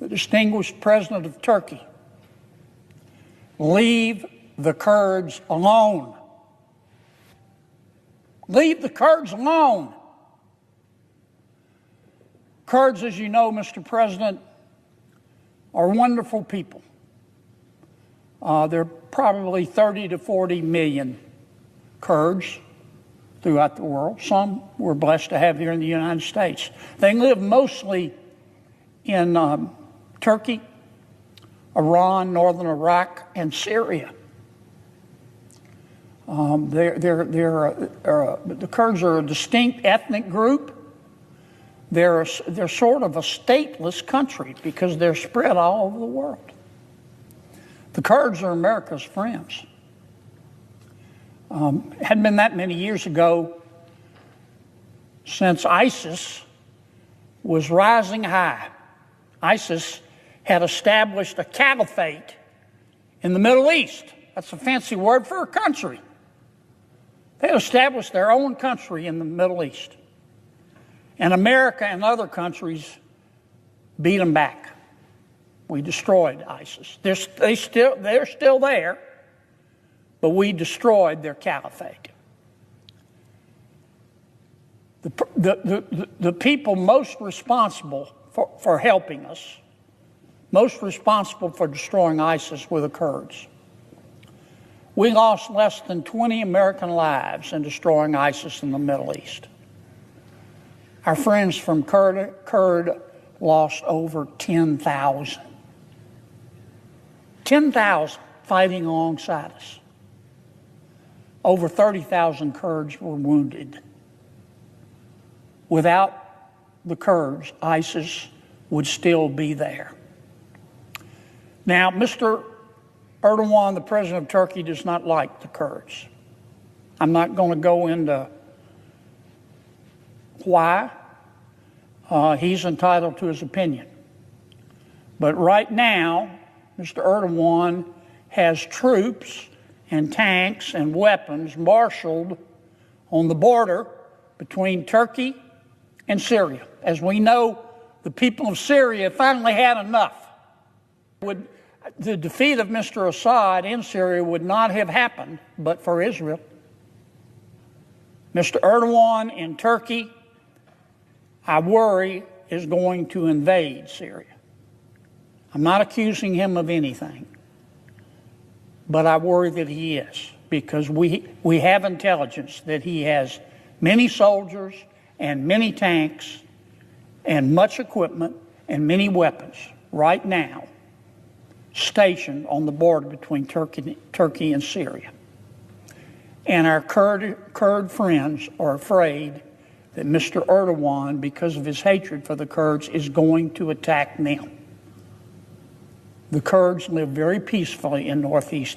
the distinguished president of Turkey, leave the Kurds alone. Leave the Kurds alone. Kurds, as you know, Mr. President, are wonderful people. There are probably 30 to 40 million Kurds throughout the world. Some we're blessed to have here in the United States. They live mostly in Turkey, Iran, northern Iraq, and Syria. The Kurds are a distinct ethnic group. They're sort of a stateless country because they're spread all over the world. The Kurds are America's friends. Hadn't been that many years ago since ISIS was rising high. ISIS had established a caliphate in the Middle East. That's a fancy word for a country. They had established their own country in the Middle East. And America and other countries beat them back. We destroyed ISIS. They're still there, but we destroyed their caliphate. The people most responsible for helping us, most responsible for destroying ISIS, were the Kurds. We lost less than 20 American lives in destroying ISIS in the Middle East. Our friends from Kurd lost over 10,000. 10,000 fighting alongside us. Over 30,000 Kurds were wounded. Without the Kurds, ISIS would still be there. Now, Mr. Erdogan, the president of Turkey, does not like the Kurds. I'm not going to go into why. He's entitled to his opinion. But right now, Mr. Erdogan has troops and tanks and weapons marshaled on the border between Turkey and Syria. As we know, the people of Syria finally had enough. The defeat of Mr. Assad in Syria would not have happened but for Israel. Mr. Erdogan in Turkey, I worry, is going to invade Syria. I'm not accusing him of anything, but I worry that he is, because we have intelligence that he has many soldiers and many tanks and much equipment and many weapons right now stationed on the border between Turkey and Syria. And our Kurd friends are afraid that Mr. Erdogan, because of his hatred for the Kurds, is going to attack them. The Kurds live very peacefully in northeast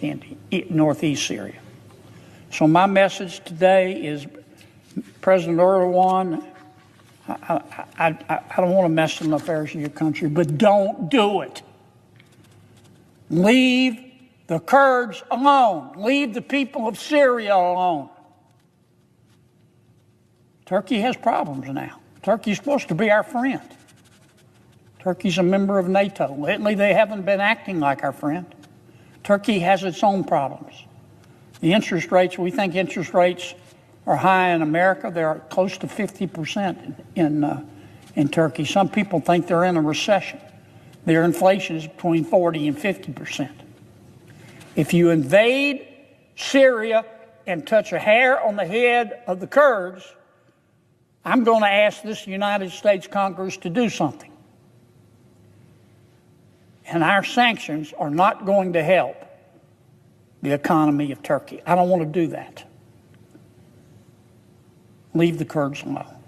Syria. So my message today is, President Erdogan, I don't want to mess in the affairs of your country, but don't do it. Leave the Kurds alone. Leave the people of Syria alone. Turkey has problems now. Turkey's supposed to be our friend. Turkey's a member of NATO. Lately, they haven't been acting like our friend. Turkey has its own problems. The interest rates, we think interest rates are high in America. They're close to 50% in Turkey. Some people think they're in a recession. Their inflation is between 40 and 50%. If you invade Syria and touch a hair on the head of the Kurds, I'm going to ask this United States Congress to do something. And our sanctions are not going to help the economy of Turkey. I don't want to do that. Leave the Kurds alone.